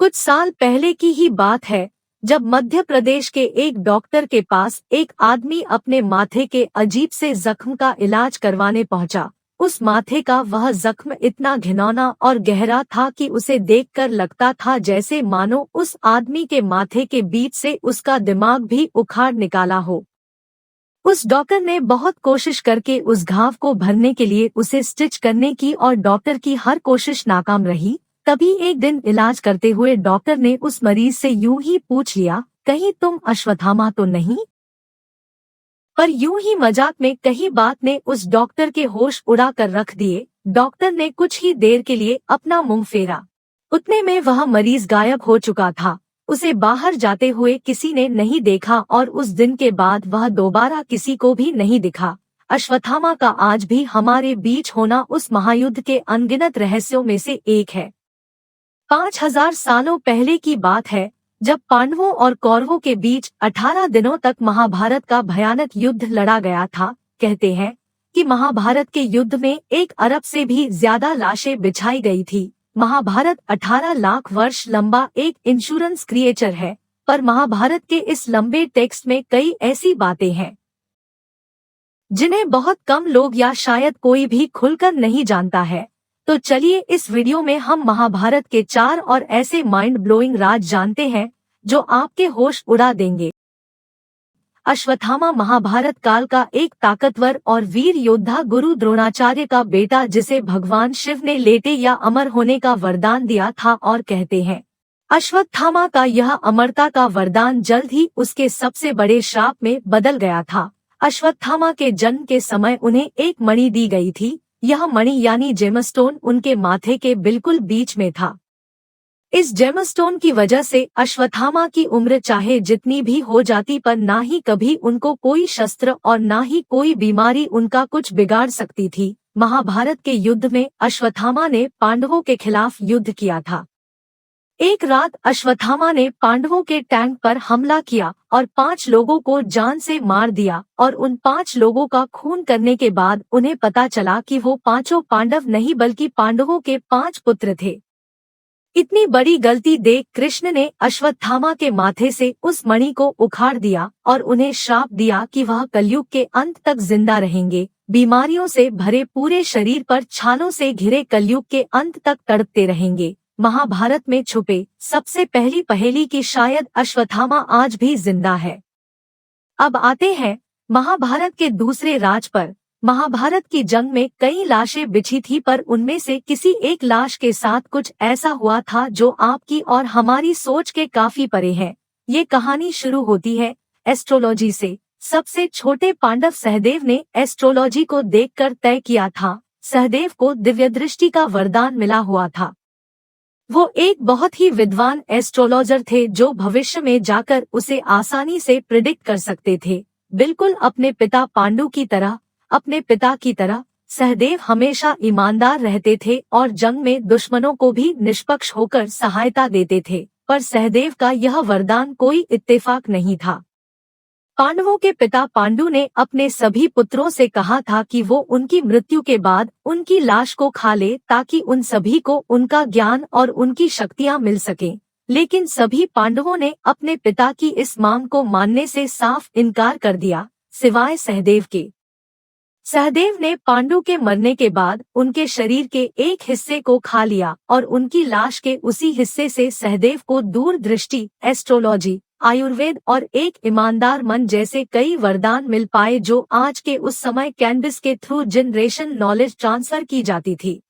कुछ साल पहले की ही बात है, जब मध्य प्रदेश के एक डॉक्टर के पास एक आदमी अपने माथे के अजीब से जख्म का इलाज करवाने पहुंचा। उस माथे का वह जख्म इतना घिनौना और गहरा था कि उसे देखकर लगता था जैसे मानो उस आदमी के माथे के बीच से उसका दिमाग भी उखाड़ निकाला हो। उस डॉक्टर ने बहुत कोशिश करके उस घाव को भरने के लिए उसे स्टिच करने की, और डॉक्टर की हर कोशिश नाकाम रही। तभी एक दिन इलाज करते हुए डॉक्टर ने उस मरीज से यूं ही पूछ लिया, कहीं तुम अश्वत्थामा तो नहीं? पर यूं ही मजाक में कही बात ने उस डॉक्टर के होश उड़ा कर रख दिए। डॉक्टर ने कुछ ही देर के लिए अपना मुंह फेरा, उतने में वह मरीज गायब हो चुका था। उसे बाहर जाते हुए किसी ने नहीं देखा और उस दिन के बाद वह दोबारा किसी को भी नहीं दिखा। अश्वत्थामा का आज भी हमारे बीच होना उस महायुद्ध के अनगिनत रहस्यों में से एक है। 5000 सालों पहले की बात है, जब पांडवों और कौरवों के बीच 18 दिनों तक महाभारत का भयानक युद्ध लड़ा गया था। कहते हैं कि महाभारत के युद्ध में 1 अरब से भी ज्यादा लाशें बिछाई गई थी। महाभारत 18 लाख वर्ष लंबा एक इंश्योरेंस क्रिएचर है, पर महाभारत के इस लंबे टेक्स्ट में कई ऐसी बातें हैं जिन्हें बहुत कम लोग या शायद कोई भी खुलकर नहीं जानता है। तो चलिए इस वीडियो में हम महाभारत के 4 और ऐसे माइंड ब्लोइंग राज जानते हैं जो आपके होश उड़ा देंगे। अश्वत्थामा महाभारत काल का एक ताकतवर और वीर योद्धा गुरु द्रोणाचार्य का बेटा, जिसे भगवान शिव ने लेटे या अमर होने का वरदान दिया था। और कहते हैं अश्वत्थामा का यह अमरता का वरदान जल्द ही उसके सबसे बड़े श्राप में बदल गया था। अश्वत्थामा के जन्म के समय उन्हें एक मणि दी गई थी। यह मणि यानी जेमस्टोन उनके माथे के बिल्कुल बीच में था। इस जेमस्टोन की वजह से अश्वत्थामा की उम्र चाहे जितनी भी हो जाती, पर ना ही कभी उनको कोई शस्त्र और ना ही कोई बीमारी उनका कुछ बिगाड़ सकती थी। महाभारत के युद्ध में अश्वत्थामा ने पांडवों के खिलाफ युद्ध किया था। एक रात अश्वत्थामा ने पांडवों के टैंक पर हमला किया और 5 लोगों को जान से मार दिया, और उन 5 लोगों का खून करने के बाद उन्हें पता चला कि वो पांचों पांडव नहीं बल्कि पांडवों के 5 पुत्र थे। इतनी बड़ी गलती देख कृष्ण ने अश्वत्थामा के माथे से उस मणि को उखाड़ दिया और उन्हें श्राप दिया कि वह कलयुग के अंत तक जिंदा रहेंगे। बीमारियों से भरे पूरे शरीर पर छालों से घिरे कलयुग के अंत तक तड़पते रहेंगे। महाभारत में छुपे सबसे पहली पहेली की शायद अश्वत्थामा आज भी जिंदा है। अब आते हैं महाभारत के दूसरे राज पर। महाभारत की जंग में कई लाशें बिछी थी, पर उनमें से किसी एक लाश के साथ कुछ ऐसा हुआ था जो आपकी और हमारी सोच के काफी परे है। ये कहानी शुरू होती है एस्ट्रोलॉजी से। सबसे छोटे पांडव सहदेव ने एस्ट्रोलॉजी को देखकर तय किया था। सहदेव को दिव्य दृष्टि का वरदान मिला हुआ था। वो एक बहुत ही विद्वान एस्ट्रोलॉजर थे जो भविष्य में जाकर उसे आसानी से प्रिडिक्ट कर सकते थे। बिल्कुल अपने पिता पांडु की तरह, अपने पिता की तरह सहदेव हमेशा ईमानदार रहते थे और जंग में दुश्मनों को भी निष्पक्ष होकर सहायता देते थे। पर सहदेव का यह वरदान कोई इत्तेफाक नहीं था। पांडवों के पिता पांडु ने अपने सभी पुत्रों से कहा था कि वो उनकी मृत्यु के बाद उनकी लाश को खा ले, ताकि उन सभी को उनका ज्ञान और उनकी शक्तियां मिल सकें। लेकिन सभी पांडवों ने अपने पिता की इस मांग को मानने से साफ इनकार कर दिया, सिवाय सहदेव के। सहदेव ने पांडु के मरने के बाद उनके शरीर के एक हिस्से को खा लिया और उनकी लाश के उसी हिस्से से सहदेव को दूरदृष्टि, एस्ट्रोलॉजी, आयुर्वेद और एक ईमानदार मन जैसे कई वरदान मिल पाए, जो आज के उस समय कैनबिस के थ्रू जनरेशन नॉलेज ट्रांसफर की जाती थी।